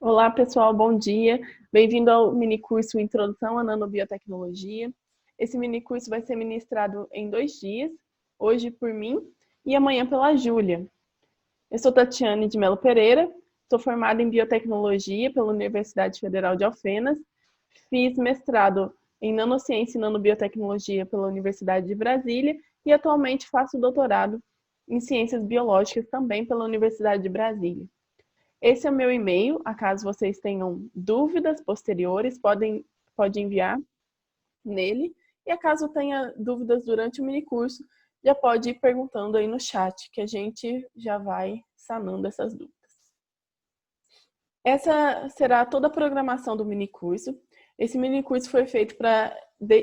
Olá, pessoal, bom dia. Bem-vindo ao minicurso Introdução à Nanobiotecnologia. Esse minicurso vai ser ministrado em 2 dias, hoje por mim e amanhã pela Júlia. Eu sou Tatiane de Melo Pereira, sou formada em Biotecnologia pela Universidade Federal de Alfenas, fiz mestrado em Nanociência e Nanobiotecnologia pela Universidade de Brasília e atualmente faço doutorado em Ciências Biológicas também pela Universidade de Brasília. Esse é o meu e-mail, acaso vocês tenham dúvidas posteriores, pode enviar nele. E acaso tenha dúvidas durante o minicurso, já pode ir perguntando aí no chat, que a gente já vai sanando essas dúvidas. Essa será toda a programação do minicurso. Esse minicurso foi feito para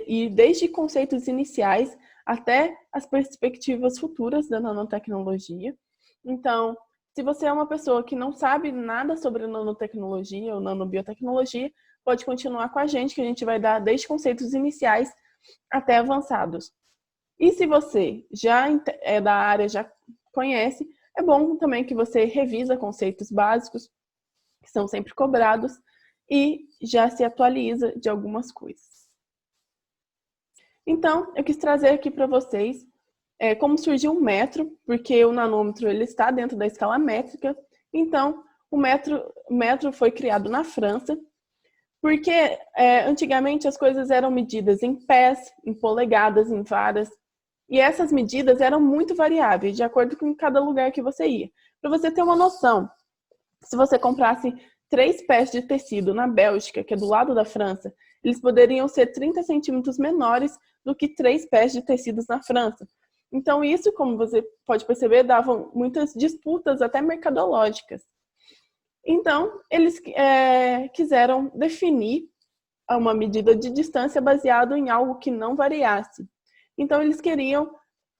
ir desde conceitos iniciais até as perspectivas futuras da nanotecnologia. Então, se você é uma pessoa que não sabe nada sobre nanotecnologia ou nanobiotecnologia, pode continuar com a gente, que a gente vai dar desde conceitos iniciais até avançados. E se você já é da área, já conhece, é bom também que você revisa conceitos básicos, que são sempre cobrados, e já se atualiza de algumas coisas. Então, eu quis trazer aqui para vocês como surgiu o metro, porque o nanômetro ele está dentro da escala métrica. Então, o metro foi criado na França, porque antigamente as coisas eram medidas em pés, em polegadas, em varas, e essas medidas eram muito variáveis, de acordo com cada lugar que você ia. Para você ter uma noção, se você comprasse 3 pés de tecido na Bélgica, que é do lado da França, eles poderiam ser 30 centímetros menores do que 3 pés de tecidos na França. Então, isso, como você pode perceber, dava muitas disputas até mercadológicas. Então, eles quiseram definir uma medida de distância baseado em algo que não variasse. Então, eles queriam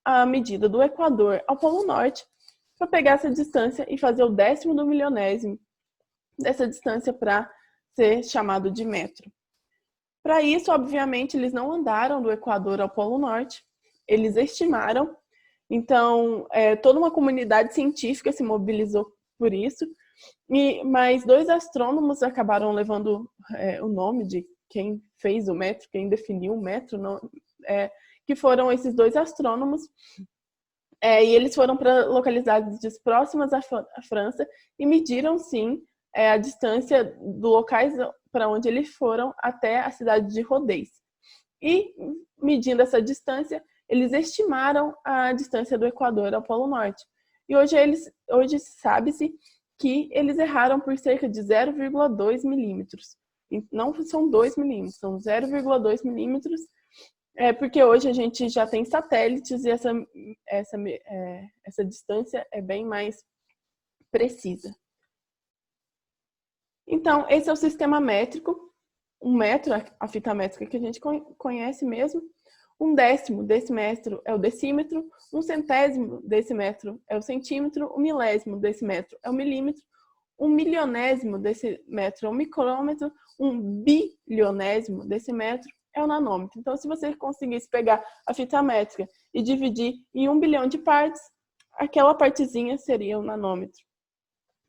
a medida do Equador ao Polo Norte para pegar essa distância e fazer o 10º do milionésimo dessa distância para ser chamado de metro. Para isso, obviamente, eles não andaram do Equador ao Polo Norte, eles estimaram. Então, toda uma comunidade científica se mobilizou por isso, mas 2 astrônomos acabaram levando o nome de quem fez o metro, quem definiu o metro, que foram esses 2 astrônomos, e eles foram para localidades próximas à França e mediram, sim, a distância do locais para onde eles foram até a cidade de Rodez. E, medindo essa distância, eles estimaram a distância do Equador ao Polo Norte. E hoje sabe-se que eles erraram por cerca de 0,2 milímetros. Não são 2 milímetros, são 0,2 milímetros, porque hoje a gente já tem satélites e essa distância é bem mais precisa. Então, esse é o sistema métrico. Um metro, a fita métrica que a gente conhece mesmo. 1/10 desse metro é o decímetro, 1/100 desse metro é o centímetro, 1 milésimo desse metro é o milímetro, 1 milionésimo desse metro é o micrômetro, 1 bilionésimo desse metro é o nanômetro. Então, se você conseguisse pegar a fita métrica e dividir em 1 bilhão de partes, aquela partezinha seria o nanômetro.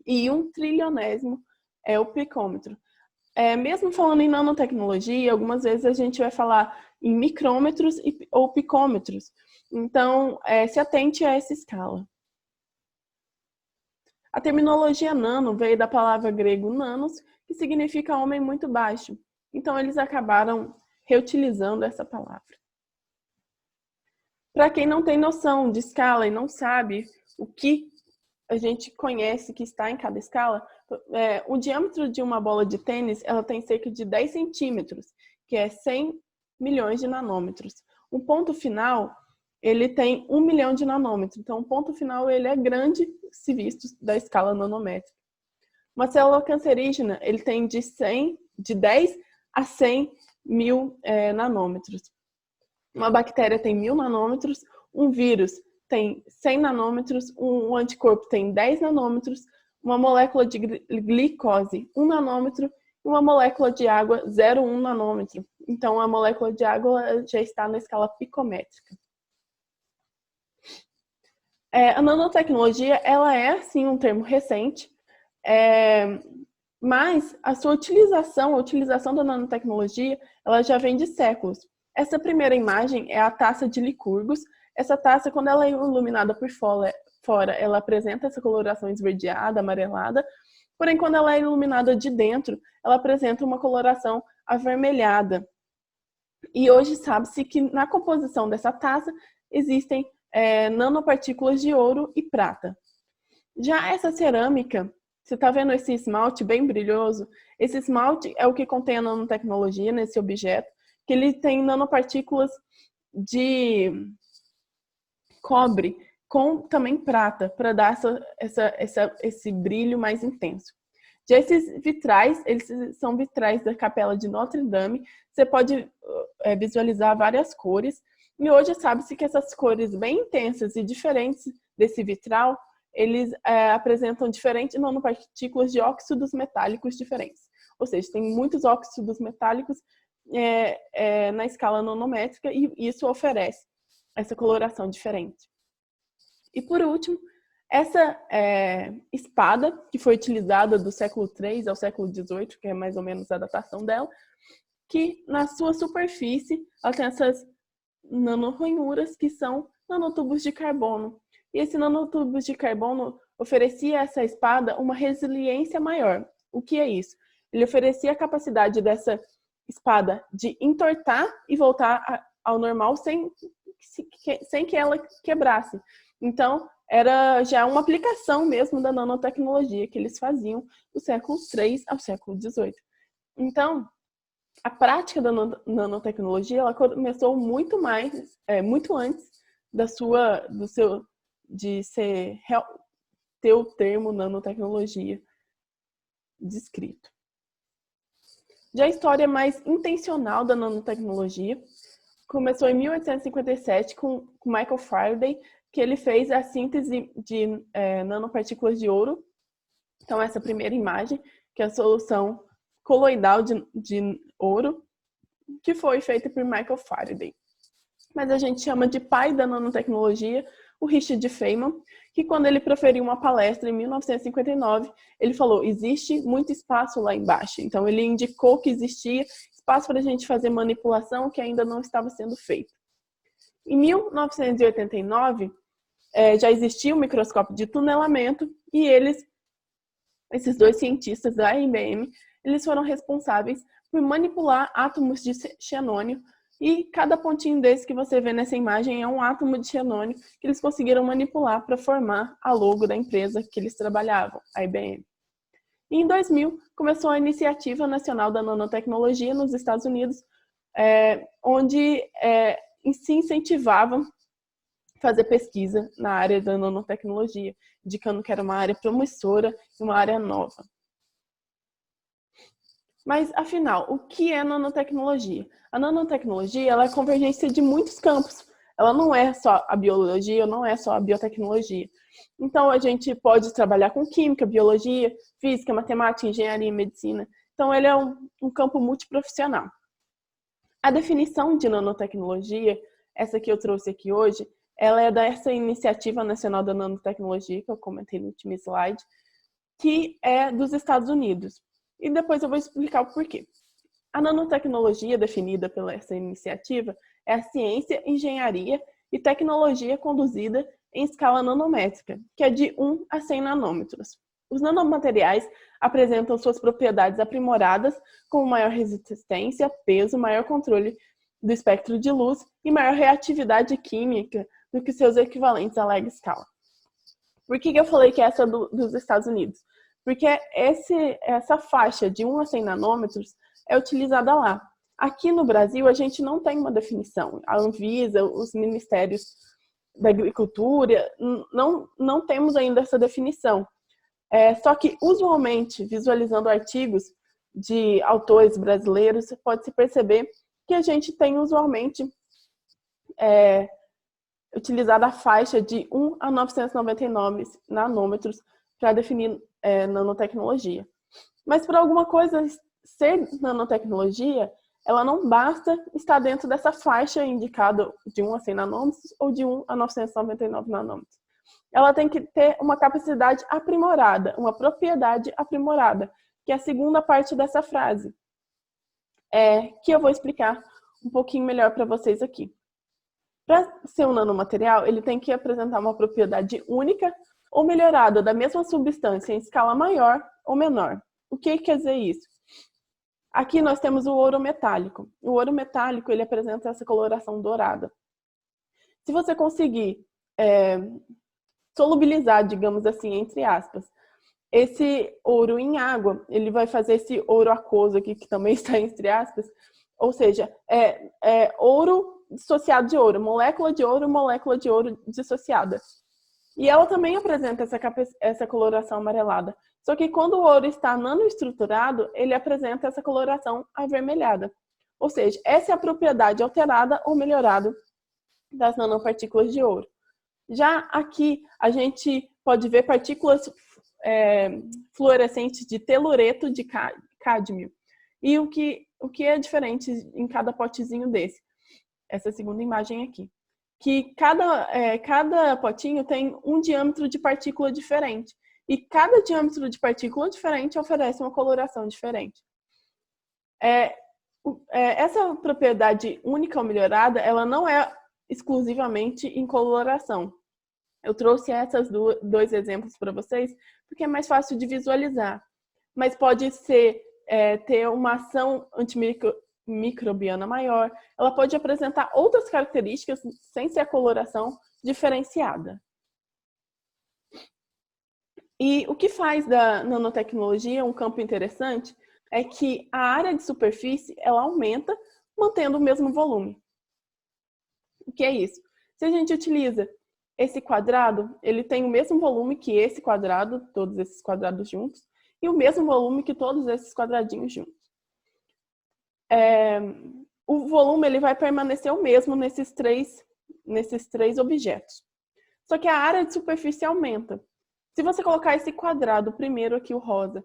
E 1 trilionésimo é o picômetro. Mesmo falando em nanotecnologia, algumas vezes a gente vai falar em micrômetros ou picômetros. Então, se atente a essa escala. A terminologia nano veio da palavra grego nanos, que significa homem muito baixo. Então, eles acabaram reutilizando essa palavra. Para quem não tem noção de escala e não sabe o que a gente conhece que está em cada escala, o diâmetro de uma bola de tênis ela tem cerca de 10 centímetros, que é 100 milhões de nanômetros. O ponto final ele tem 1 milhão de nanômetros, então o ponto final ele é grande se visto da escala nanométrica. Uma célula cancerígena ele tem de 10 a 100 mil nanômetros. Uma bactéria tem 1000 nanômetros, um vírus tem 100 nanômetros, um anticorpo tem 10 nanômetros, uma molécula de glicose 1 nanômetro e uma molécula de água 0,1 nanômetro. Então, a molécula de água já está na escala picométrica. A nanotecnologia ela é, sim, um termo recente. Mas a sua utilização, a utilização da nanotecnologia, ela já vem de séculos. Essa primeira imagem é a taça de Licurgos. Essa taça, quando ela é iluminada por fora, ela apresenta essa coloração esverdeada, amarelada. Porém, quando ela é iluminada de dentro, ela apresenta uma coloração avermelhada. E hoje sabe-se que na composição dessa taça existem nanopartículas de ouro e prata. Já essa cerâmica, você está vendo esse esmalte bem brilhoso? Esse esmalte é o que contém a nanotecnologia nesse objeto, que ele tem nanopartículas de cobre com também prata, para dar esse brilho mais intenso. Já esses vitrais, eles são vitrais da Capela de Notre Dame. Você pode visualizar várias cores. E hoje sabe-se que essas cores bem intensas e diferentes desse vitral, eles apresentam diferentes nanopartículas de óxidos metálicos diferentes. Ou seja, tem muitos óxidos metálicos na escala nanométrica e isso oferece essa coloração diferente. E por último, essa espada, que foi utilizada do século III ao século XVIII, que é mais ou menos a datação dela, que na sua superfície ela tem essas nanorranhuras que são nanotubos de carbono. E esse nanotubos de carbono oferecia a essa espada uma resiliência maior. O que é isso? Ele oferecia a capacidade dessa espada de entortar e voltar ao normal sem que ela quebrasse. Então, era já uma aplicação mesmo da nanotecnologia que eles faziam do século III ao século XVIII. Então, a prática da nanotecnologia ela começou muito antes de ter o termo nanotecnologia descrito. Já a história mais intencional da nanotecnologia começou em 1857 com Michael Faraday, que ele fez a síntese de nanopartículas de ouro. Então, essa primeira imagem, que é a solução coloidal de ouro, que foi feita por Michael Faraday. Mas a gente chama de pai da nanotecnologia o Richard Feynman, que quando ele proferiu uma palestra em 1959, ele falou, existe muito espaço lá embaixo. Então, ele indicou que existia espaço para a gente fazer manipulação que ainda não estava sendo feito. Em 1989, já existia o microscópio de tunelamento e esses dois cientistas da IBM, eles foram responsáveis por manipular átomos de xenônio e cada pontinho desse que você vê nessa imagem é um átomo de xenônio que eles conseguiram manipular para formar a logo da empresa que eles trabalhavam, a IBM. E em 2000, começou a Iniciativa Nacional da Nanotecnologia nos Estados Unidos, onde se incentivava fazer pesquisa na área da nanotecnologia, indicando que era uma área promissora e uma área nova. Mas, afinal, o que é nanotecnologia? A nanotecnologia ela é a convergência de muitos campos. Ela não é só a biologia, não é só a biotecnologia. Então, a gente pode trabalhar com química, biologia, física, matemática, engenharia e medicina. Então, ele é um campo multiprofissional. A definição de nanotecnologia, essa que eu trouxe aqui hoje, ela é dessa Iniciativa Nacional da Nanotecnologia, que eu comentei no último slide, que é dos Estados Unidos. E depois eu vou explicar o porquê. A nanotecnologia definida pela essa iniciativa é a ciência, engenharia e tecnologia conduzida em escala nanométrica, que é de 1 a 100 nanômetros. Os nanomateriais apresentam suas propriedades aprimoradas, como maior resistência, peso, maior controle do espectro de luz e maior reatividade química do que seus equivalentes a larga escala. Por que eu falei que essa é dos Estados Unidos? Porque essa faixa de 1 a 100 nanômetros é utilizada lá. Aqui no Brasil, a gente não tem uma definição. A Anvisa, os ministérios da agricultura, não temos ainda essa definição. Só que, usualmente, visualizando artigos de autores brasileiros, pode-se perceber que a gente tem, usualmente, utilizado a faixa de 1 a 999 nanômetros para definir nanotecnologia. Mas para alguma coisa ser nanotecnologia, ela não basta estar dentro dessa faixa indicada de 1 a 100 nanômetros ou de 1 a 999 nanômetros. Ela tem que ter uma capacidade aprimorada, uma propriedade aprimorada, que é a segunda parte dessa frase, que eu vou explicar um pouquinho melhor para vocês aqui. Para ser um nanomaterial, ele tem que apresentar uma propriedade única ou melhorada da mesma substância em escala maior ou menor. O que quer dizer isso? Aqui nós temos o ouro metálico. O ouro metálico, ele apresenta essa coloração dourada. Se você conseguir solubilizar, digamos assim, entre aspas, esse ouro em água, ele vai fazer esse ouro aquoso aqui, que também está entre aspas, ou seja, ouro dissociado de ouro, molécula de ouro dissociada. E ela também apresenta essa coloração amarelada. Só que quando o ouro está nanoestruturado, ele apresenta essa coloração avermelhada. Ou seja, essa é a propriedade alterada ou melhorada das nanopartículas de ouro. Já aqui, a gente pode ver partículas fluorescentes de telureto de cádmio. E o que é diferente em cada potezinho desse? Essa segunda imagem aqui. Que cada potinho tem um diâmetro de partícula diferente. E cada diâmetro de partícula diferente oferece uma coloração diferente. Essa propriedade única ou melhorada, ela não é exclusivamente em coloração. Eu trouxe esses dois exemplos para vocês, porque é mais fácil de visualizar. Mas pode ser ter uma ação antimicrobiana maior. Ela pode apresentar outras características sem ser a coloração diferenciada. E o que faz da nanotecnologia um campo interessante é que a área de superfície ela aumenta mantendo o mesmo volume. O que é isso? Se a gente utiliza esse quadrado, ele tem o mesmo volume que esse quadrado, todos esses quadrados juntos, e o mesmo volume que todos esses quadradinhos juntos. O volume ele vai permanecer o mesmo nesses três objetos. Só que a área de superfície aumenta. Se você colocar esse quadrado, primeiro aqui o rosa,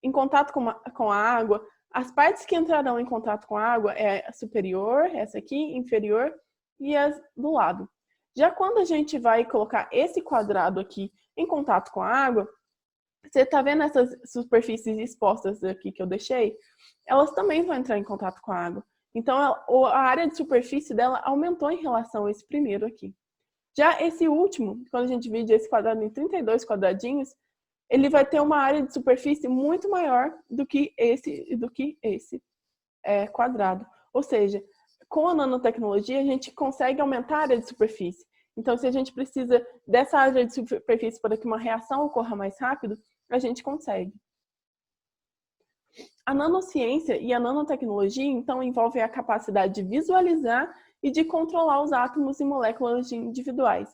em contato com a água, as partes que entrarão em contato com a água é a superior, essa aqui, inferior e as do lado. Já quando a gente vai colocar esse quadrado aqui em contato com a água, você está vendo essas superfícies expostas aqui que eu deixei? Elas também vão entrar em contato com a água. Então, a área de superfície dela aumentou em relação a esse primeiro aqui. Já esse último, quando a gente divide esse quadrado em 32 quadradinhos, ele vai ter uma área de superfície muito maior do que esse quadrado. Ou seja, com a nanotecnologia, a gente consegue aumentar a área de superfície. Então, se a gente precisa dessa área de superfície para que uma reação ocorra mais rápido, a gente consegue. A nanociência e a nanotecnologia, então, envolvem a capacidade de visualizar e de controlar os átomos e moléculas individuais.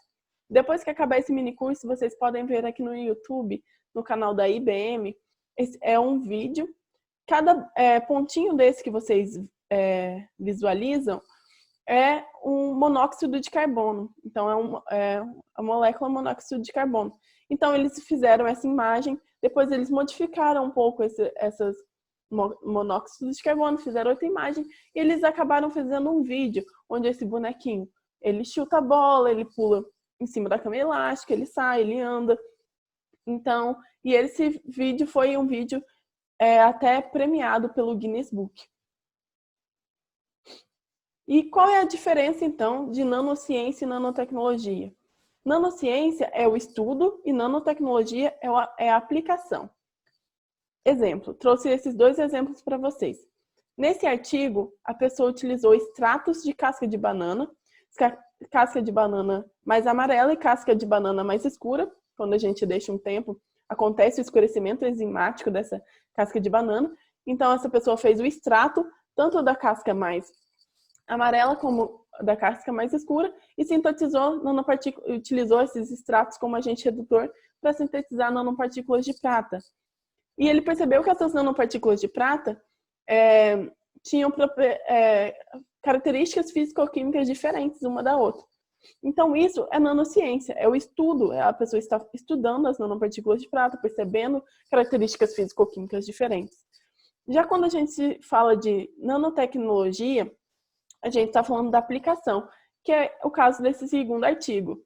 Depois que acabar esse mini curso, vocês podem ver aqui no YouTube, no canal da IBM, esse é um vídeo. Cada pontinho desse que vocês visualizam é um monóxido de carbono. Então, a molécula monóxido de carbono. Então, eles fizeram essa imagem, depois eles modificaram um pouco essas monóxidos de carbono, fizeram outra imagem, e eles acabaram fazendo um vídeo, onde esse bonequinho, ele chuta a bola, ele pula em cima da cama elástica, ele sai, ele anda. Então, e esse vídeo foi um vídeo até premiado pelo Guinness Book. E qual é a diferença, então, de nanociência e nanotecnologia? Nanociência é o estudo e nanotecnologia é a aplicação. Exemplo, trouxe esses dois exemplos para vocês. Nesse artigo, a pessoa utilizou extratos de casca de banana mais amarela e casca de banana mais escura. Quando a gente deixa um tempo, acontece o escurecimento enzimático dessa casca de banana. Então, essa pessoa fez o extrato, tanto da casca mais amarela como da casca mais escura, e sintetizou utilizou esses extratos como agente redutor para sintetizar nanopartículas de prata. E ele percebeu que essas nanopartículas de prata tinham características físico-químicas diferentes uma da outra. Então, isso é nanociência, é o estudo, a pessoa está estudando as nanopartículas de prata, percebendo características físico-químicas diferentes. Já quando a gente fala de nanotecnologia, a gente está falando da aplicação, que é o caso desse segundo artigo,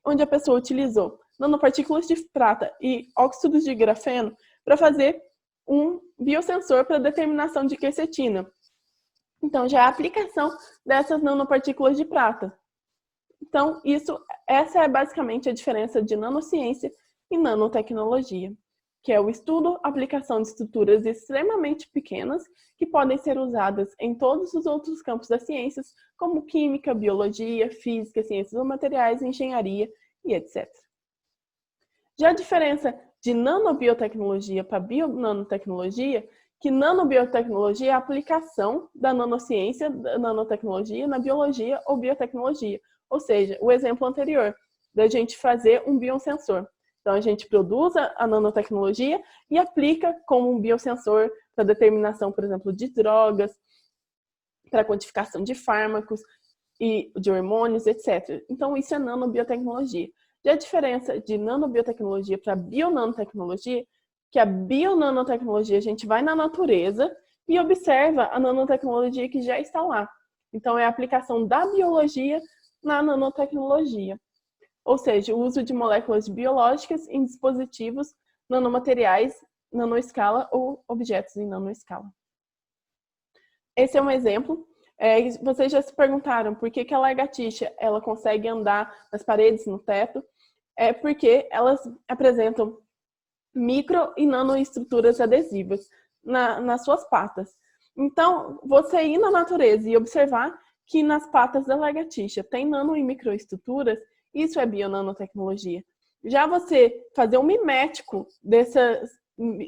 onde a pessoa utilizou nanopartículas de prata e óxidos de grafeno para fazer um biosensor para determinação de quercetina. Então, já é a aplicação dessas nanopartículas de prata. Então, essa é basicamente a diferença de nanociência e nanotecnologia, que é o estudo, aplicação de estruturas extremamente pequenas que podem ser usadas em todos os outros campos das ciências, como química, biologia, física, ciências dos materiais, engenharia e etc. Já a diferença de nanobiotecnologia para bionanotecnologia, que nanobiotecnologia é a aplicação da nanociência, da nanotecnologia na biologia ou biotecnologia. Ou seja, o exemplo anterior, da gente fazer um biosensor. Então, a gente produz a nanotecnologia e aplica como um biosensor para determinação, por exemplo, de drogas, para quantificação de fármacos e de hormônios, etc. Então, isso é nanobiotecnologia. Já a diferença de nanobiotecnologia para bionanotecnologia, que a bionanotecnologia a gente vai na natureza e observa a nanotecnologia que já está lá. Então, é a aplicação da biologia na nanotecnologia. Ou seja, o uso de moléculas biológicas em dispositivos nanomateriais, nanoescala ou objetos em nanoescala. Esse é um exemplo. Vocês já se perguntaram por que a lagartixa ela consegue andar nas paredes, no teto? É porque elas apresentam micro e nanoestruturas adesivas nas suas patas. Então, você ir na natureza e observar que nas patas da lagartixa tem nano e microestruturas, isso é bionanotecnologia. Já você fazer um mimético dessas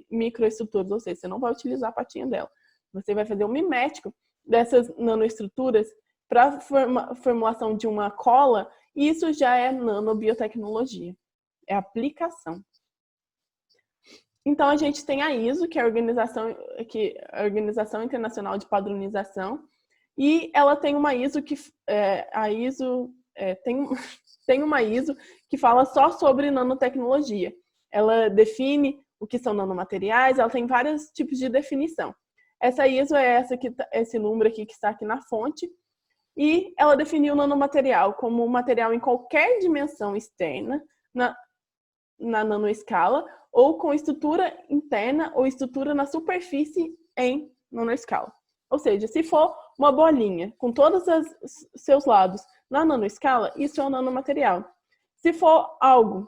microestruturas, ou seja, você não vai utilizar a patinha dela, você vai fazer um mimético dessas nanoestruturas para a formulação de uma cola, isso já é nanobiotecnologia, é aplicação. Então, a gente tem a ISO, que é a Organização Internacional de Padronização, e ela tem uma ISO que tem uma ISO que fala só sobre nanotecnologia. Ela define o que são nanomateriais, ela tem vários tipos de definição. Essa ISO é esse número aqui que está aqui na fonte, e ela definiu o nanomaterial como um material em qualquer dimensão externa, na nanoescala, ou com estrutura interna ou estrutura na superfície em nanoescala. Ou seja, se for uma bolinha com todos os seus lados na nanoescala, isso é um nanomaterial. Se for algo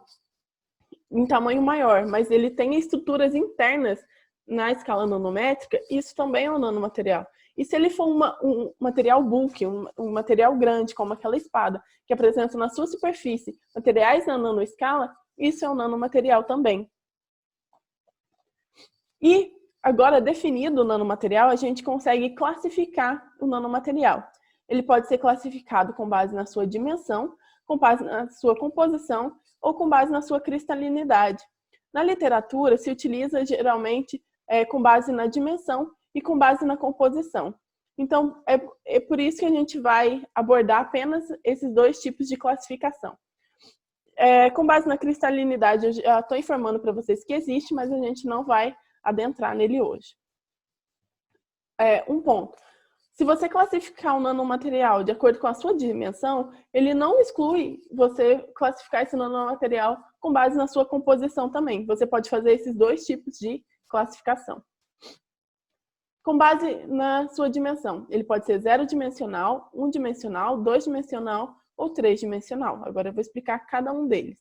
em tamanho maior, mas ele tem estruturas internas na escala nanométrica, isso também é um nanomaterial. E se ele for um material bulk, um material grande, como aquela espada, que apresenta na sua superfície materiais na nanoescala, isso é um nanomaterial também. E agora, definido o nanomaterial, a gente consegue classificar o nanomaterial. Ele pode ser classificado com base na sua dimensão, com base na sua composição ou com base na sua cristalinidade. Na literatura, se utiliza geralmente com base na dimensão e com base na composição. Então, é por isso que a gente vai abordar apenas esses dois tipos de classificação. Com base na cristalinidade, eu já estou informando para vocês que existe, mas a gente não vai adentrar nele hoje. Um ponto. Se você classificar um nanomaterial de acordo com a sua dimensão, ele não exclui você classificar esse nanomaterial com base na sua composição também. Você pode fazer esses dois tipos de classificação. Com base na sua dimensão, ele pode ser 0-dimensional, 1-dimensional, 2-dimensional ou 3-dimensional. Agora eu vou explicar cada um deles.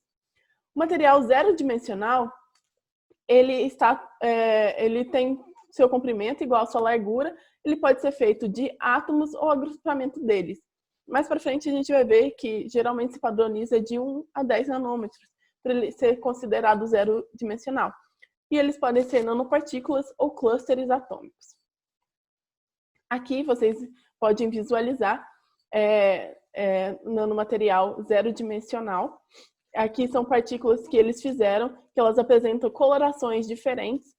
O material 0-dimensional, ele tem seu comprimento igual à sua largura, ele pode ser feito de átomos ou agrupamento deles. Mais para frente a gente vai ver que geralmente se padroniza de 1 a 10 nanômetros, para ele ser considerado 0-dimensional. E eles podem ser nanopartículas ou clusters atômicos. Aqui vocês podem visualizar nanomaterial 0-dimensional. Aqui são partículas que eles fizeram, que elas apresentam colorações diferentes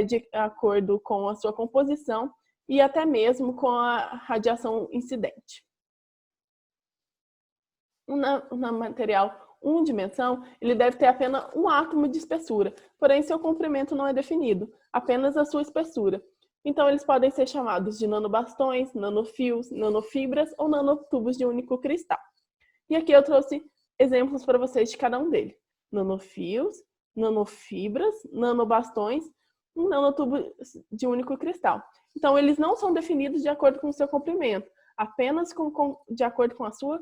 de acordo com a sua composição e até mesmo com a radiação incidente. O nanomaterial 1 dimensão, ele deve ter apenas um átomo de espessura, porém seu comprimento não é definido, apenas a sua espessura. Então, eles podem ser chamados de nanobastões, nanofios, nanofibras ou nanotubos de único cristal. E aqui eu trouxe exemplos para vocês de cada um deles. Nanofios, nanofibras, nanobastões, um nanotubo de único cristal. Então, eles não são definidos de acordo com o seu comprimento, apenas de acordo com a sua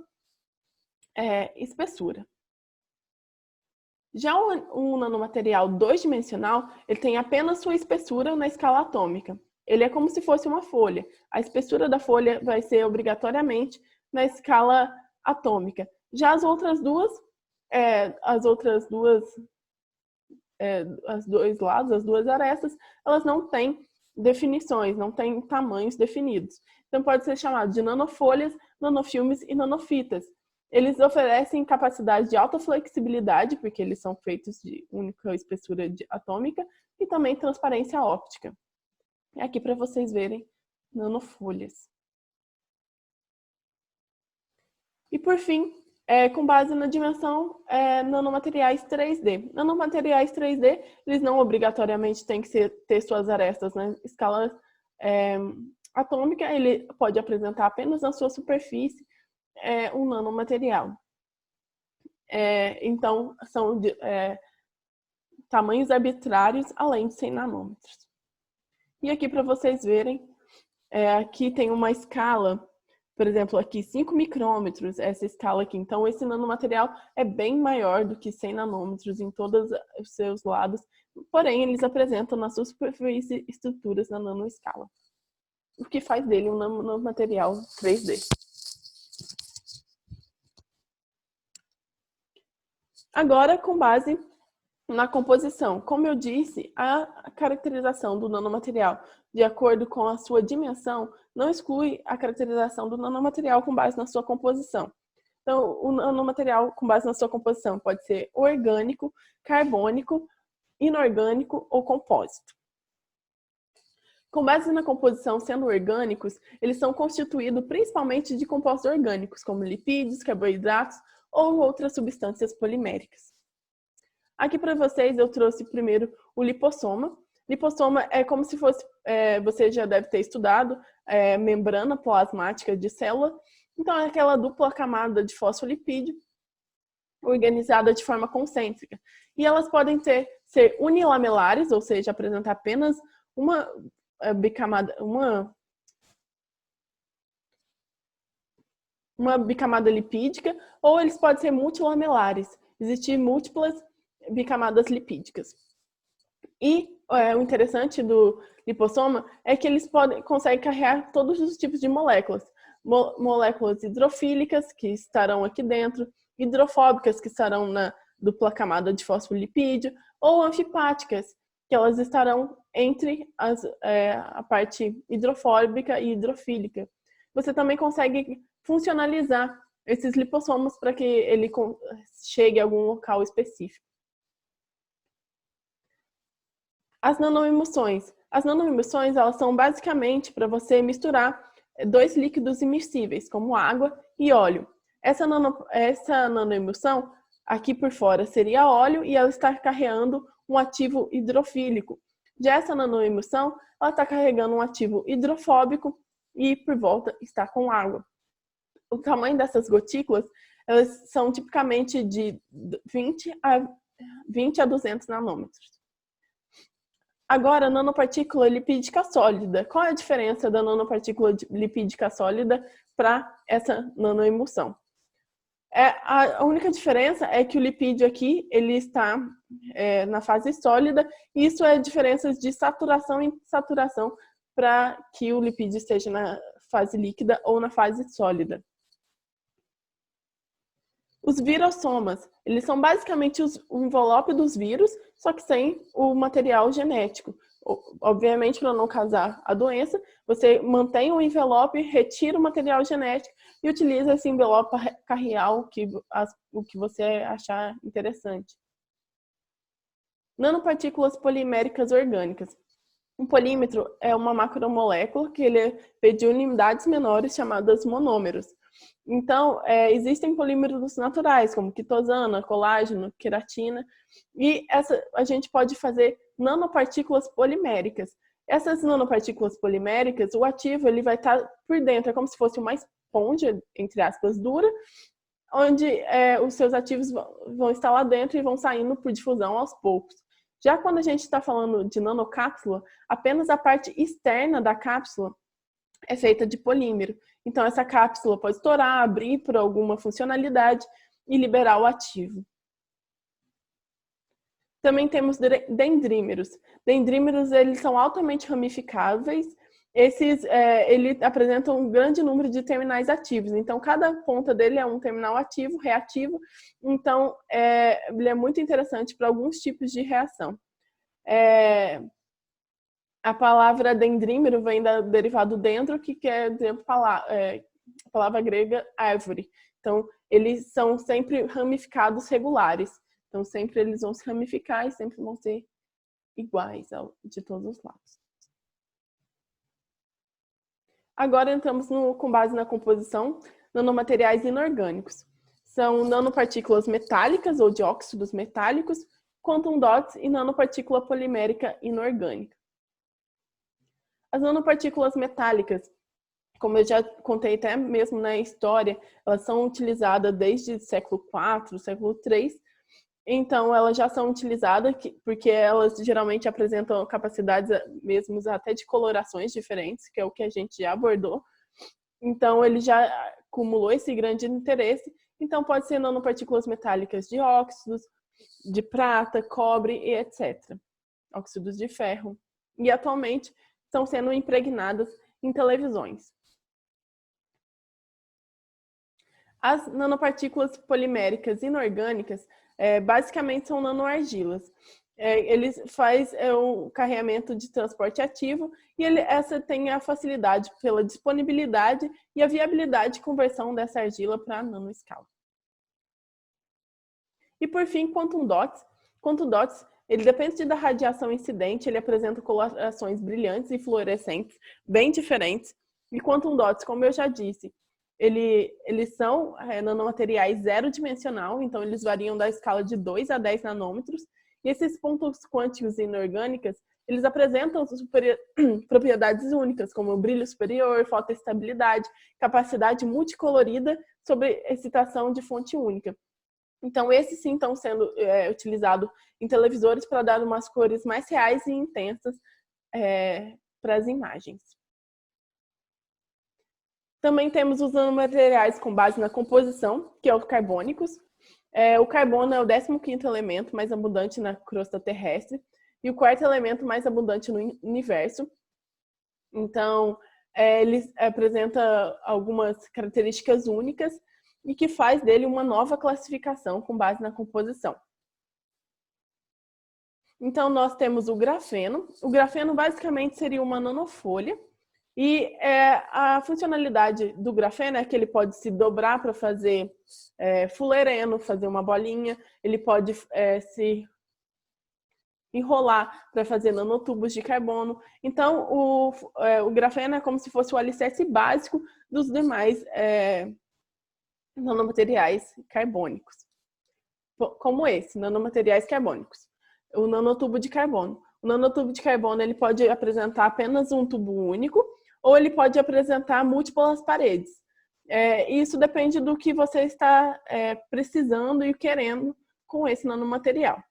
espessura. Já o nanomaterial 2-dimensional, ele tem apenas sua espessura na escala atômica. Ele é como se fosse uma folha. A espessura da folha vai ser obrigatoriamente na escala atômica. Já as dois lados, as duas arestas, elas não têm definições, não têm tamanhos definidos. Então pode ser chamado de nanofolhas, nanofilmes e nanofitas. Eles oferecem capacidade de alta flexibilidade, porque eles são feitos de única espessura atômica, e também transparência óptica. É aqui para vocês verem nanofolhas. E por fim, com base na dimensão, nanomateriais 3D. Nanomateriais 3D, eles não obrigatoriamente têm que ter suas arestas na escala atômica, ele pode apresentar apenas na sua superfície um nanomaterial. Então, são tamanhos arbitrários além de 100 nanômetros. E aqui para vocês verem, aqui tem uma escala, por exemplo, aqui 5 micrômetros, essa escala aqui. Então, esse nanomaterial é bem maior do que 100 nanômetros em todos os seus lados, porém, eles apresentam na sua superfície estruturas na nanoescala, o que faz dele um nanomaterial 3D. Agora, com base na composição. Como eu disse, a caracterização do nanomaterial de acordo com a sua dimensão não exclui a caracterização do nanomaterial com base na sua composição. Então, o nanomaterial com base na sua composição pode ser orgânico, carbônico, inorgânico ou compósito. Com base na composição sendo orgânicos, eles são constituídos principalmente de compostos orgânicos, como lipídios, carboidratos ou outras substâncias poliméricas. Aqui para vocês eu trouxe primeiro o lipossoma. Lipossoma é como se fosse, você já deve ter estudado, membrana plasmática de célula. Então é aquela dupla camada de fosfolipídio organizada de forma concêntrica. E elas podem ser unilamelares, ou seja, apresentar apenas uma bicamada, uma bicamada lipídica, ou eles podem ser multilamelares, existir múltiplas bicamadas lipídicas. E o interessante do lipossoma é que eles conseguem carregar todos os tipos de moléculas. Moléculas hidrofílicas, que estarão aqui dentro, hidrofóbicas, que estarão na dupla camada de fosfolipídio, ou anfipáticas, que elas estarão entre a parte hidrofóbica e hidrofílica. Você também consegue funcionalizar esses lipossomos para que ele chegue a algum local específico. As nanoemulsões. As nanoemulsões, elas são basicamente para você misturar dois líquidos immiscíveis, como água e óleo. Essa nanoemulsão, aqui por fora, seria óleo e ela está carregando um ativo hidrofílico. Já essa nanoemulsão, ela está carregando um ativo hidrofóbico e por volta está com água. O tamanho dessas gotículas, elas são tipicamente de 20 a 200 nanômetros. Agora, nanopartícula lipídica sólida. Qual é a diferença da nanopartícula lipídica sólida para essa nanoemulsão? A única diferença é que o lipídio aqui ele está na fase sólida, e isso é diferenças de saturação e insaturação para que o lipídio esteja na fase líquida ou na fase sólida. Os virossomas, eles são basicamente o envelope dos vírus, só que sem o material genético. Obviamente, para não causar a doença, você mantém o envelope, retira o material genético e utiliza esse envelope para carregar o que você achar interessante. Nanopartículas poliméricas orgânicas. Um polímetro é uma macromolécula que ele é feito de unidades menores chamadas monômeros. Então, existem polímeros naturais, como quitosana, colágeno, queratina, e a gente pode fazer nanopartículas poliméricas. Essas nanopartículas poliméricas, o ativo ele vai estar por dentro, é como se fosse uma esponja, entre aspas, dura, onde os seus ativos vão estar lá dentro e vão saindo por difusão aos poucos. Já quando a gente está falando de nanocápsula, apenas a parte externa da cápsula é feita de polímero. Então, essa cápsula pode estourar, abrir por alguma funcionalidade e liberar o ativo. Também temos dendrímeros. Dendrímeros, eles são altamente ramificáveis. Ele apresenta um grande número de terminais ativos. Então, cada ponta dele é um terminal ativo, reativo. Então, ele é muito interessante para alguns tipos de reação. A palavra dendrímero vem do derivado dendro, que quer dizer a palavra grega árvore. Então, eles são sempre ramificados regulares. Então, sempre eles vão se ramificar e sempre vão ser iguais de todos os lados. Agora entramos com base na composição, nanomateriais inorgânicos. São nanopartículas metálicas ou de óxidos metálicos, quantum dots e nanopartícula polimérica inorgânica. As nanopartículas metálicas, como eu já contei até mesmo na história, elas são utilizadas desde o século IV, século III. Então, elas já são utilizadas porque elas geralmente apresentam capacidades mesmo até de colorações diferentes, que é o que a gente já abordou. Então, ele já acumulou esse grande interesse. Então, pode ser nanopartículas metálicas de óxidos, de prata, cobre e etc. Óxidos de ferro. E, atualmente, estão sendo impregnadas em televisões. As nanopartículas poliméricas inorgânicas basicamente são nanoargilas. Eles fazem o carreamento de transporte ativo e essa tem a facilidade pela disponibilidade e a viabilidade de conversão dessa argila para nanoescala. E por fim, quantum dots. Quantum dots, ele depende da radiação incidente, ele apresenta colorações brilhantes e fluorescentes bem diferentes. E quantum dots, como eu já disse, eles são nanomateriais zero-dimensional, então eles variam da escala de 2 a 10 nanômetros. E esses pontos quânticos inorgânicos, eles apresentam propriedades únicas, como brilho superior, fotoestabilidade, capacidade multicolorida sobre excitação de fonte única. Então, esses sim estão sendo utilizados em televisores para dar umas cores mais reais e intensas para as imagens. Também temos os nanomateriais com base na composição, que é os carbônicos. O carbono é o 15º elemento mais abundante na crosta terrestre e o 4º elemento mais abundante no universo. Então, ele apresenta algumas características únicas e que faz dele uma nova classificação com base na composição. Então, nós temos o grafeno. O grafeno basicamente seria uma nanofolha. E a funcionalidade do grafeno é que ele pode se dobrar para fazer fulereno, fazer uma bolinha. Ele pode se enrolar para fazer nanotubos de carbono. Então, o grafeno é como se fosse o alicerce básico dos demais nanomateriais carbônicos. Como esse, nanomateriais carbônicos. O nanotubo de carbono. O nanotubo de carbono ele pode apresentar apenas um tubo único, ou ele pode apresentar múltiplas paredes. Isso depende do que você está precisando e querendo com esse nanomaterial.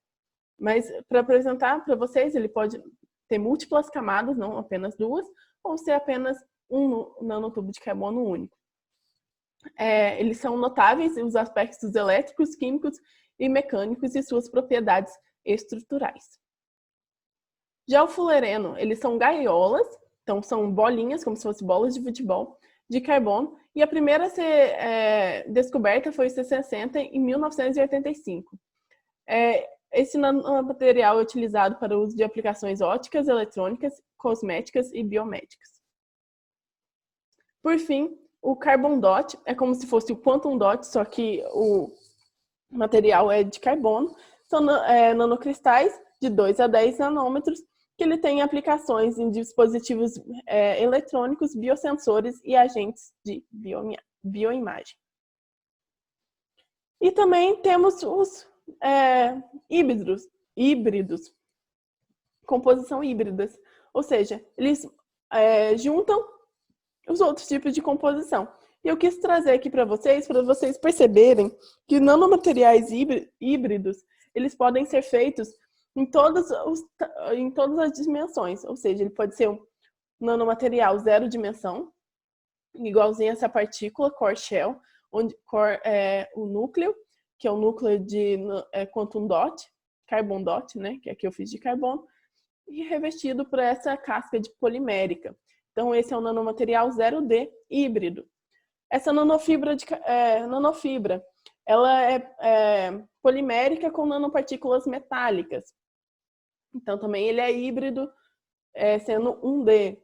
Mas para apresentar para vocês, ele pode ter múltiplas camadas, não apenas duas, ou ser apenas um nanotubo de carbono único. Eles são notáveis os aspectos elétricos, químicos e mecânicos e suas propriedades estruturais. Já o fulereno, eles são gaiolas, então são bolinhas, como se fossem bolas de futebol, de carbono, e a primeira a ser descoberta foi em 1960, em 1985. Esse nanomaterial é utilizado para o uso de aplicações ópticas, eletrônicas, cosméticas e biomédicas. Por fim, o carbon dot é como se fosse o quantum dot, só que o material é de carbono. São nanocristais de 2 a 10 nanômetros, que ele tem aplicações em dispositivos eletrônicos, biosensores e agentes de bioimagem. E também temos os híbridos, composição híbridas, ou seja, eles juntam os outros tipos de composição. E eu quis trazer aqui para vocês perceberem que nanomateriais híbridos, eles podem ser feitos em todas as dimensões, ou seja, ele pode ser um nanomaterial zero dimensão, igualzinho a essa partícula, core shell, onde core é o núcleo, que é o núcleo de quantum dot, carbon dot, né, que aqui eu fiz de carbono, e revestido por essa casca de polimérica. Então, esse é um nanomaterial 0D híbrido. Essa nanofibra, ela é polimérica com nanopartículas metálicas. Então, também ele é híbrido, sendo 1D.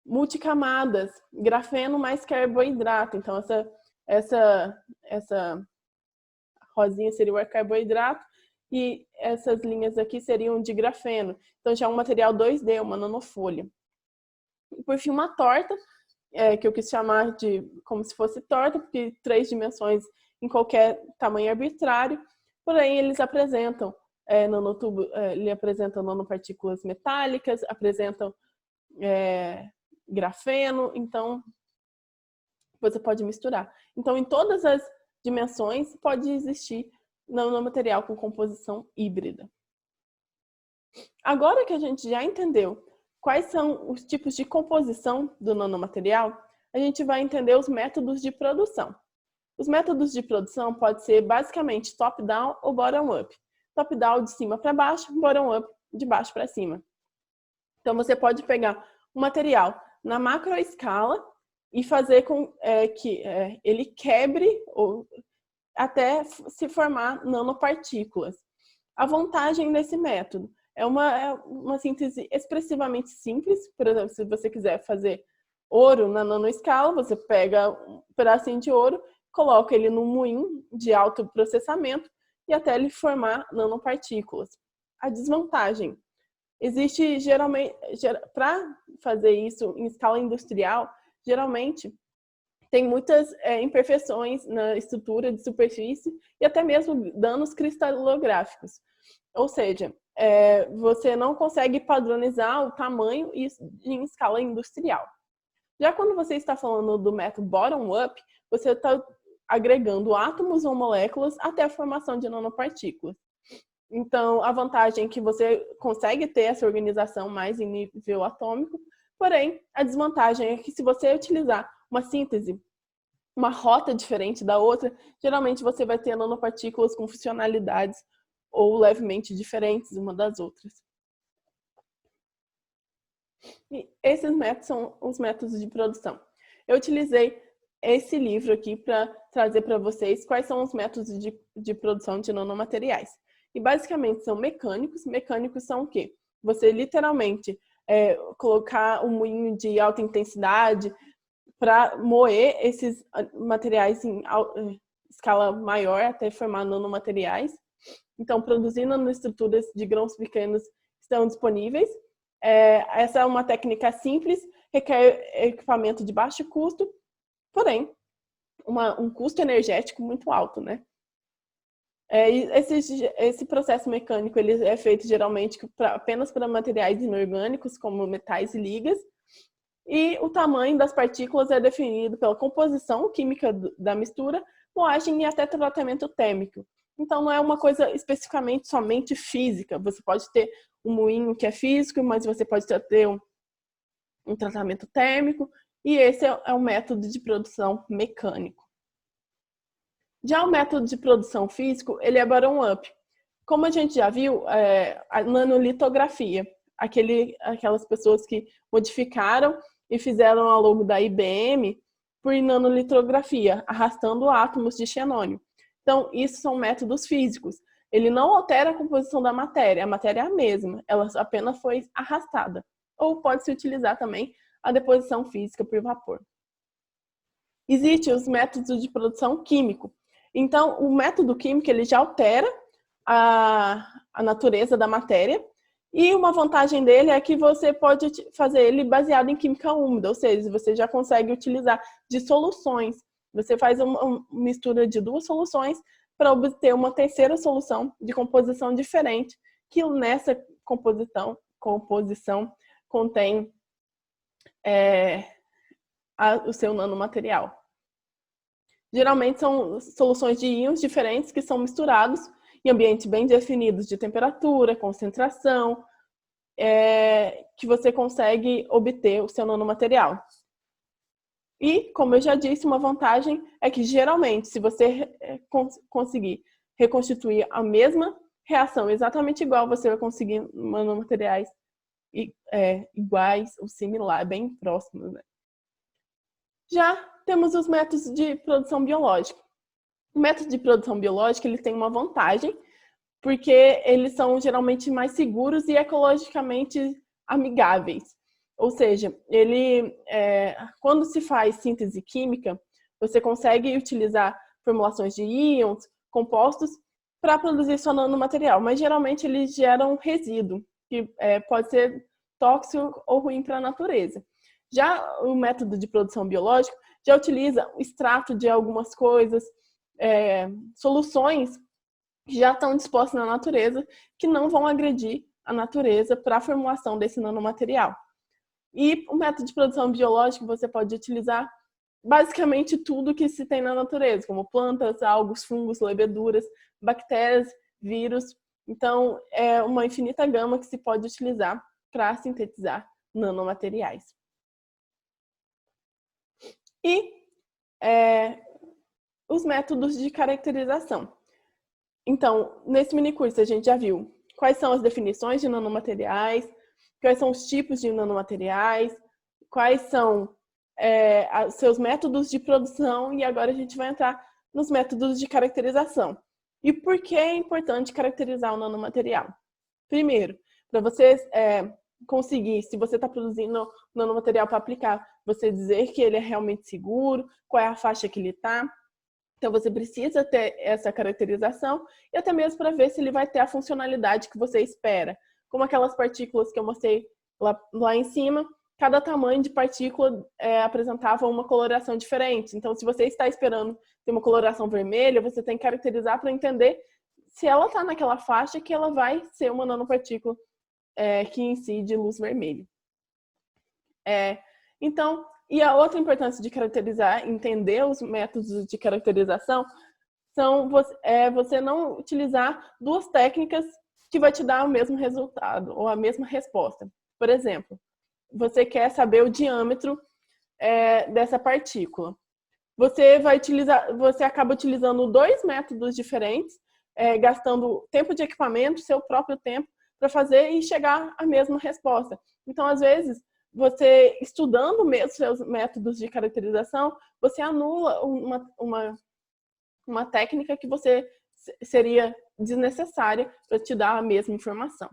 Multicamadas, grafeno mais carboidrato. Então, essa rosinha seria o carboidrato e essas linhas aqui seriam de grafeno. Então, já é um material 2D, uma nanofolha. E, por fim, uma torta, que eu quis chamar de como se fosse torta, porque 3 dimensões em qualquer tamanho arbitrário, porém eles apresentam ele apresenta nanopartículas metálicas, apresentam grafeno, então você pode misturar. Então, em todas as dimensões pode existir nanomaterial com composição híbrida. Agora que a gente já entendeu quais são os tipos de composição do nanomaterial, a gente vai entender os métodos de produção. Os métodos de produção podem ser basicamente top-down ou bottom-up. Top-down de cima para baixo, bottom-up de baixo para cima. Então, você pode pegar um material na macroescala e fazer com que ele quebre até se formar nanopartículas. A vantagem desse método é uma síntese expressivamente simples. Por exemplo, se você quiser fazer ouro na nanoescala, você pega um pedacinho de ouro, coloca ele num moinho de alto processamento e até ele formar nanopartículas. A desvantagem: existe geralmente, para fazer isso em escala industrial, geralmente tem muitas imperfeições na estrutura de superfície e até mesmo danos cristalográficos. Ou seja, você não consegue padronizar o tamanho em escala industrial. Já quando você está falando do método bottom-up, você está agregando átomos ou moléculas até a formação de nanopartículas. Então, a vantagem é que você consegue ter essa organização mais em nível atômico, porém, a desvantagem é que se você utilizar uma síntese, uma rota diferente da outra, geralmente você vai ter nanopartículas com funcionalidades ou levemente diferentes uma das outras. E esses métodos são os métodos de produção. Eu utilizei esse livro aqui para trazer para vocês quais são os métodos de produção de nanomateriais. E basicamente são mecânicos. Mecânicos são o quê? Você literalmente colocar um moinho de alta intensidade para moer esses materiais em escala maior até formar nanomateriais. Então, produzir nanoestruturas de grãos pequenos estão disponíveis. Essa é uma técnica simples, requer equipamento de baixo custo, porém, um custo energético muito alto, né? Esse processo mecânico ele é feito geralmente apenas para materiais inorgânicos, como metais e ligas, e o tamanho das partículas é definido pela composição química da mistura, moagem e até tratamento térmico. Então, não é uma coisa especificamente somente física. Você pode ter um moinho que é físico, mas você pode ter um tratamento térmico, e esse é um método de produção mecânico. Já o método de produção físico, ele é bottom-up. Como a gente já viu, a nanolitografia, aquelas pessoas que modificaram e fizeram ao longo da IBM por nanolitografia, arrastando átomos de xenônio. Então, isso são métodos físicos. Ele não altera a composição da matéria, a matéria é a mesma, ela apenas foi arrastada. Ou pode-se utilizar também a deposição física por vapor. Existem os métodos de produção químico. Então, o método químico ele já altera a natureza da matéria, e uma vantagem dele é que você pode fazer ele baseado em química úmida, ou seja, você já consegue utilizar de soluções. Você faz uma mistura de 2 soluções para obter uma terceira solução de composição diferente, que nessa composição contém o seu nanomaterial. Geralmente são soluções de íons diferentes que são misturados em ambientes bem definidos de temperatura, concentração, que você consegue obter o seu nanomaterial. E, como eu já disse, uma vantagem é que, geralmente, se você conseguir reconstituir a mesma reação exatamente igual, você vai conseguir nanomateriais iguais ou similares, bem próximos, né? Já temos os métodos de produção biológica. O método de produção biológica ele tem uma vantagem, porque eles são geralmente mais seguros e ecologicamente amigáveis. Ou seja, quando se faz síntese química, você consegue utilizar formulações de íons, compostos, para produzir seu nanomaterial, mas geralmente eles geram resíduo, que pode ser tóxico ou ruim para a natureza. Já o método de produção biológica já utiliza o extrato de algumas coisas, soluções que já estão dispostas na natureza, que não vão agredir a natureza para a formulação desse nanomaterial. E o método de produção biológica você pode utilizar basicamente tudo que se tem na natureza, como plantas, algas, fungos, leveduras, bactérias, vírus. Então, é uma infinita gama que se pode utilizar para sintetizar nanomateriais. E os métodos de caracterização. Então, nesse minicurso a gente já viu quais são as definições de nanomateriais, quais são os tipos de nanomateriais, quais são seus métodos de produção, e agora a gente vai entrar nos métodos de caracterização. E por que é importante caracterizar o nanomaterial? Primeiro, para você conseguir, se você está produzindo nanomaterial para aplicar, você dizer que ele é realmente seguro, qual é a faixa que ele está. Então, você precisa ter essa caracterização e até mesmo para ver se ele vai ter a funcionalidade que você espera. Como aquelas partículas que eu mostrei lá em cima, cada tamanho de partícula apresentava uma coloração diferente. Então, se você está esperando ter uma coloração vermelha, você tem que caracterizar para entender se ela está naquela faixa que ela vai ser uma nanopartícula que incide luz vermelha. Então, e a outra importância de caracterizar, entender os métodos de caracterização, são você não utilizar duas técnicas que vai te dar o mesmo resultado ou a mesma resposta. Por exemplo, você quer saber o diâmetro dessa partícula. Você acaba utilizando dois métodos diferentes, gastando tempo de equipamento, seu próprio tempo, para fazer e chegar à mesma resposta. Então, às vezes, você estudando mesmo seus métodos de caracterização, você anula uma técnica que você seria desnecessária para te dar a mesma informação.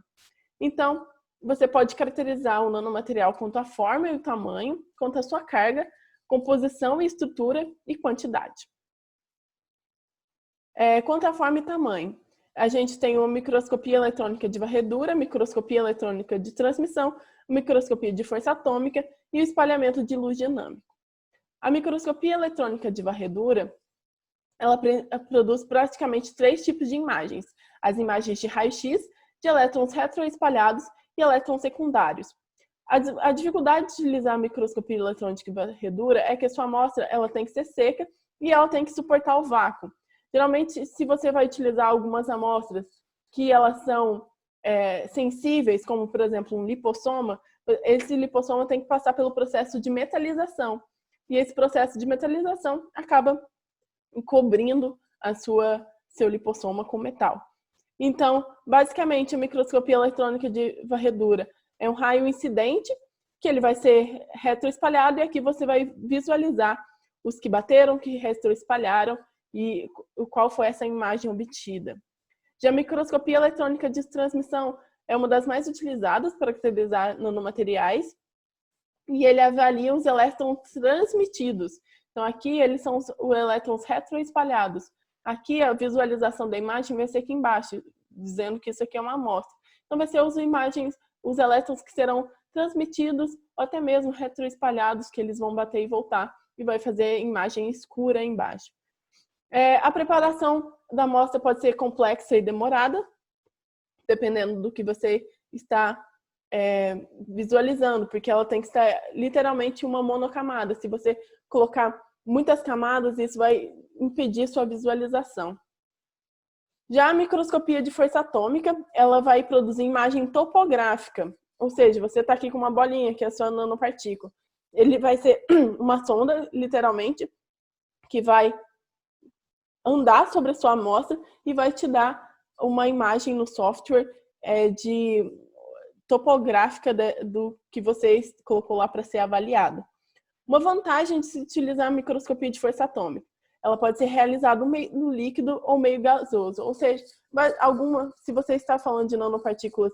Então, você pode caracterizar o nanomaterial quanto à forma e o tamanho, quanto à sua carga, composição e estrutura e quantidade. Quanto à forma e tamanho, a gente tem uma microscopia eletrônica de varredura, microscopia eletrônica de transmissão, microscopia de força atômica e o espalhamento de luz dinâmico. A microscopia eletrônica de varredura, ela produz praticamente 3 tipos de imagens. As imagens de raio-x, de elétrons retroespalhados e elétrons secundários. A dificuldade de utilizar a microscopia eletrônica de varredura é que a sua amostra ela tem que ser seca e ela tem que suportar o vácuo. Geralmente, se você vai utilizar algumas amostras que elas são sensíveis, como, por exemplo, um lipossoma, esse lipossoma tem que passar pelo processo de metalização. E esse processo de metalização acaba cobrindo seu lipossoma com metal. Então, basicamente, a microscopia eletrônica de varredura é um raio incidente, que ele vai ser retroespalhado, e aqui você vai visualizar os que bateram, que retroespalharam, e qual foi essa imagem obtida. Já a microscopia eletrônica de transmissão é uma das mais utilizadas para caracterizar nanomateriais, e ele avalia os elétrons transmitidos. Então, aqui eles são os elétrons retroespalhados. Aqui a visualização da imagem vai ser aqui embaixo, dizendo que isso aqui é uma amostra. Então, vai ser os elétrons que serão transmitidos, ou até mesmo retroespalhados, que eles vão bater e voltar, e vai fazer imagem escura embaixo. A preparação da amostra pode ser complexa e demorada, dependendo do que você está visualizando, porque ela tem que estar literalmente uma monocamada. Se você colocar muitas camadas, isso vai impedir sua visualização. Já a microscopia de força atômica, ela vai produzir imagem topográfica, ou seja, você está aqui com uma bolinha, que é a sua nanopartícula. Ele vai ser uma sonda, literalmente, que vai andar sobre a sua amostra e vai te dar uma imagem no software de topográfica do que você colocou lá para ser avaliado. Uma vantagem de se utilizar a microscopia de força atômica, ela pode ser realizada no líquido ou meio gasoso, ou seja, se você está falando de nanopartículas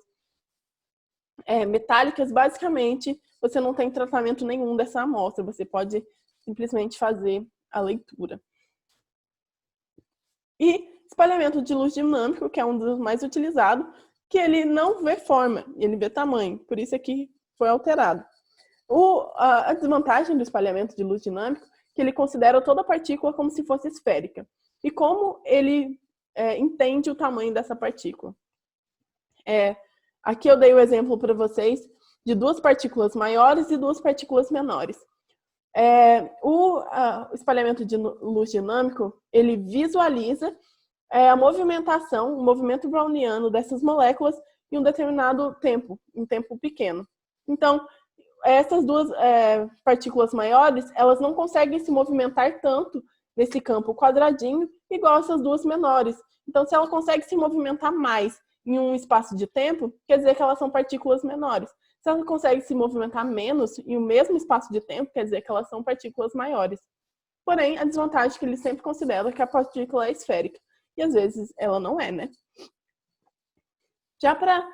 metálicas, basicamente você não tem tratamento nenhum dessa amostra, você pode simplesmente fazer a leitura. E espalhamento de luz dinâmico, que é um dos mais utilizados, que ele não vê forma, ele vê tamanho, por isso aqui foi alterado. A desvantagem do espalhamento de luz dinâmico é que ele considera toda a partícula como se fosse esférica. E como ele entende o tamanho dessa partícula? Aqui eu dei o exemplo para vocês de duas partículas maiores e duas partículas menores. O espalhamento de luz dinâmico, ele visualiza a movimentação, o movimento browniano dessas moléculas em um determinado tempo, um tempo pequeno. Então, essas duas partículas maiores, elas não conseguem se movimentar tanto nesse campo quadradinho, igual essas duas menores. Então, se ela consegue se movimentar mais em um espaço de tempo, quer dizer que elas são partículas menores. Se ela consegue se movimentar menos em o mesmo espaço de tempo, quer dizer que elas são partículas maiores. Porém, a desvantagem é que ele sempre considera que a partícula é esférica. E às vezes ela não é, né? Já para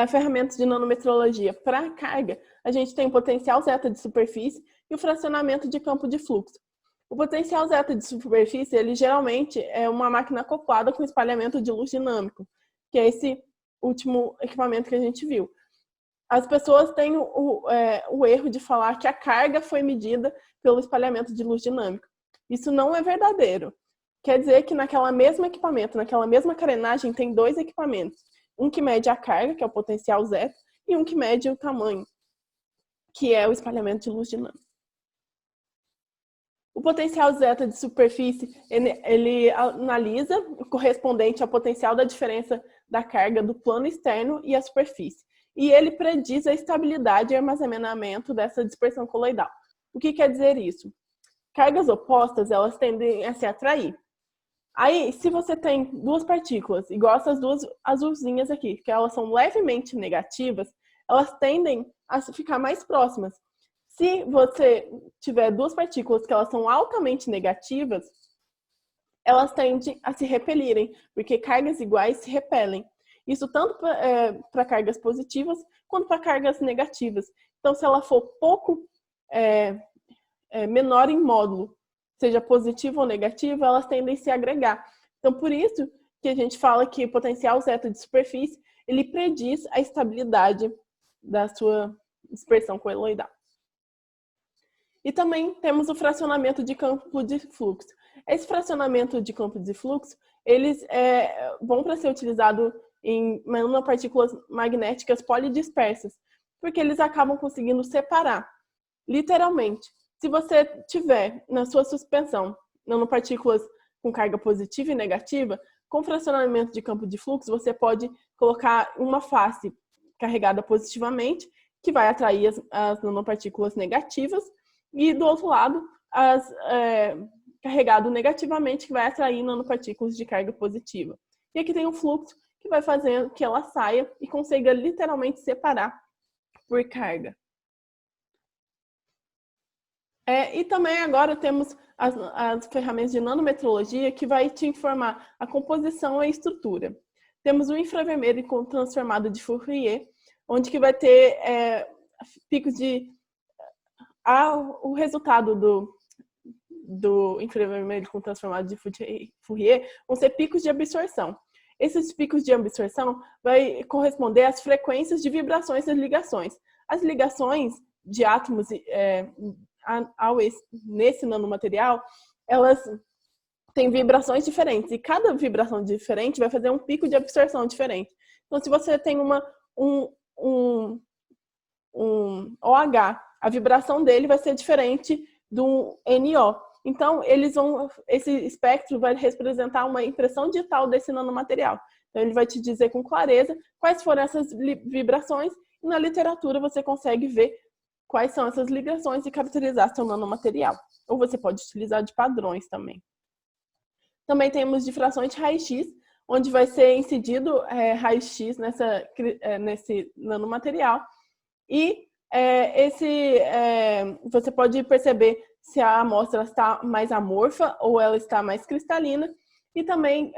ferramentas de nanometrologia para carga, a gente tem o potencial zeta de superfície e o fracionamento de campo de fluxo. O potencial zeta de superfície, ele geralmente é uma máquina acoplada com espalhamento de luz dinâmico, que é esse último equipamento que a gente viu. As pessoas têm o erro de falar que a carga foi medida pelo espalhamento de luz dinâmico. Isso não é verdadeiro. Quer dizer que naquela mesma equipamento, naquela mesma carenagem, tem dois equipamentos. Um que mede a carga, que é o potencial zeta, e um que mede o tamanho, que é o espalhamento de luz dinâmico. O potencial zeta de superfície, ele analisa o correspondente ao potencial da diferença da carga do plano externo e a superfície. E ele prediz a estabilidade e armazenamento dessa dispersão coloidal. O que quer dizer isso? Cargas opostas, elas tendem a se atrair. Aí, se você tem duas partículas, igual essas duas azulzinhas aqui, que elas são levemente negativas, elas tendem a ficar mais próximas. Se você tiver duas partículas que elas são altamente negativas, elas tendem a se repelirem, porque cargas iguais se repelem. Isso tanto para cargas positivas quanto para cargas negativas. Então, se ela for pouco menor em módulo, seja positiva ou negativa, elas tendem a se agregar. Então, por isso que a gente fala que o potencial zeta de superfície, ele prediz a estabilidade da sua dispersão coloidal. E também temos o fracionamento de campo de fluxo. Esse fracionamento de campo de fluxo, eles é bom para ser utilizado em nanopartículas magnéticas polidispersas, porque eles acabam conseguindo separar, literalmente. Se você tiver na sua suspensão nanopartículas com carga positiva e negativa, com fracionamento de campo de fluxo, você pode colocar uma face carregada positivamente, que vai atrair as nanopartículas negativas, e do outro lado, carregado negativamente, que vai atrair nanopartículas de carga positiva. E aqui tem um fluxo que vai fazendo que ela saia e consiga literalmente separar por carga. E também agora temos as ferramentas de nanometrologia que vai te informar a composição e a estrutura. Temos o infravermelho com transformado de Fourier, onde que vai ter picos de... o resultado do infravermelho com transformado de Fourier vão ser picos de absorção. Esses picos de absorção vai corresponder às frequências de vibrações das ligações. As ligações de átomos nesse nanomaterial, elas têm vibrações diferentes. E cada vibração diferente vai fazer um pico de absorção diferente. Então, se você tem um OH, a vibração dele vai ser diferente do NO. Então, esse espectro vai representar uma impressão digital desse nanomaterial. Então, ele vai te dizer com clareza quais foram essas vibrações, e na literatura você consegue ver quais são essas ligações e caracterizar seu nanomaterial. Ou você pode utilizar de padrões também. Também temos difrações de raio-x, onde vai ser incidido raio-x nesse nanomaterial. E você pode perceber se a amostra está mais amorfa ou ela está mais cristalina. E também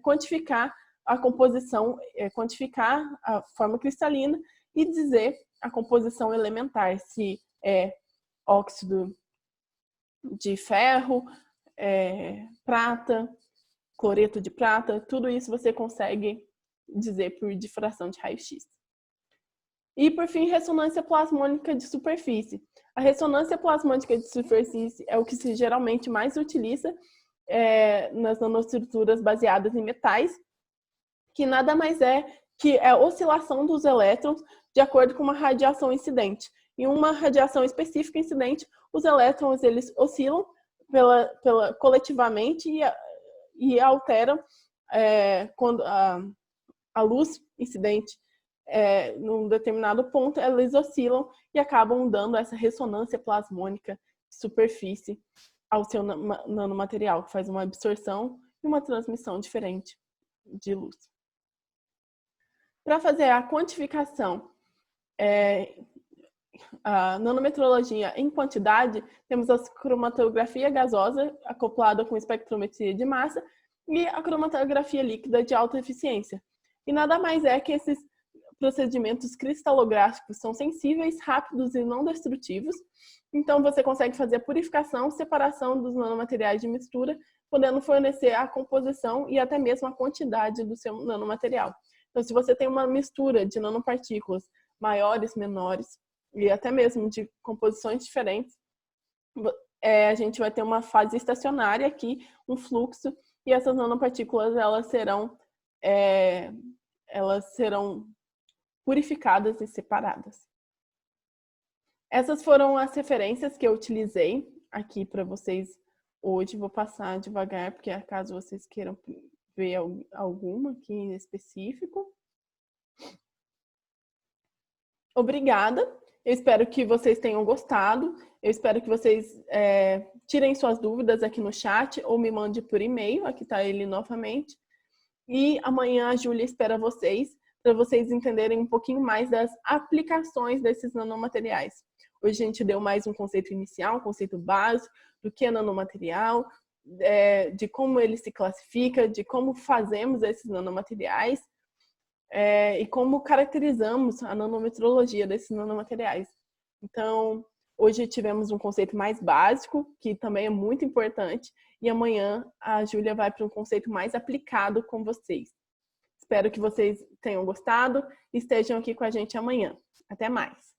quantificar a composição, quantificar a forma cristalina e dizer a composição elementar, se é óxido de ferro, prata, cloreto de prata, tudo isso você consegue dizer por difração de raio-x. E, por fim, ressonância plasmônica de superfície. A ressonância plasmônica de superfície é o que se geralmente mais utiliza nas nanoestruturas baseadas em metais, que nada mais é que a oscilação dos elétrons de acordo com uma radiação incidente. Em uma radiação específica incidente, os elétrons eles oscilam coletivamente e alteram quando a luz incidente num determinado ponto, eles oscilam e acabam dando essa ressonância plasmônica de superfície ao seu nanomaterial, que faz uma absorção e uma transmissão diferente de luz. Para fazer a quantificação, a nanometrologia em quantidade, temos a cromatografia gasosa acoplada com espectrometria de massa e a cromatografia líquida de alta eficiência. E nada mais é que esses procedimentos cristalográficos são sensíveis, rápidos e não destrutivos. Então, você consegue fazer a purificação, separação dos nanomateriais de mistura, podendo fornecer a composição e até mesmo a quantidade do seu nanomaterial. Então, se você tem uma mistura de nanopartículas maiores, menores e até mesmo de composições diferentes, a gente vai ter uma fase estacionária aqui, um fluxo, e essas nanopartículas elas serão purificadas e separadas. Essas foram as referências que eu utilizei aqui para vocês hoje. Vou passar devagar, porque caso vocês queiram ver alguma aqui em específico. Obrigada. Eu espero que vocês tenham gostado. Eu espero que vocês tirem suas dúvidas aqui no chat ou me mandem por e-mail. Aqui está ele novamente. E amanhã a Júlia espera vocês, para vocês entenderem um pouquinho mais das aplicações desses nanomateriais. Hoje a gente deu mais um conceito inicial, um conceito básico do que é nanomaterial, de como ele se classifica, de como fazemos esses nanomateriais e como caracterizamos a nanometrologia desses nanomateriais. Então, hoje tivemos um conceito mais básico, que também é muito importante, e amanhã a Júlia vai para um conceito mais aplicado com vocês. Espero que vocês tenham gostado e estejam aqui com a gente amanhã. Até mais!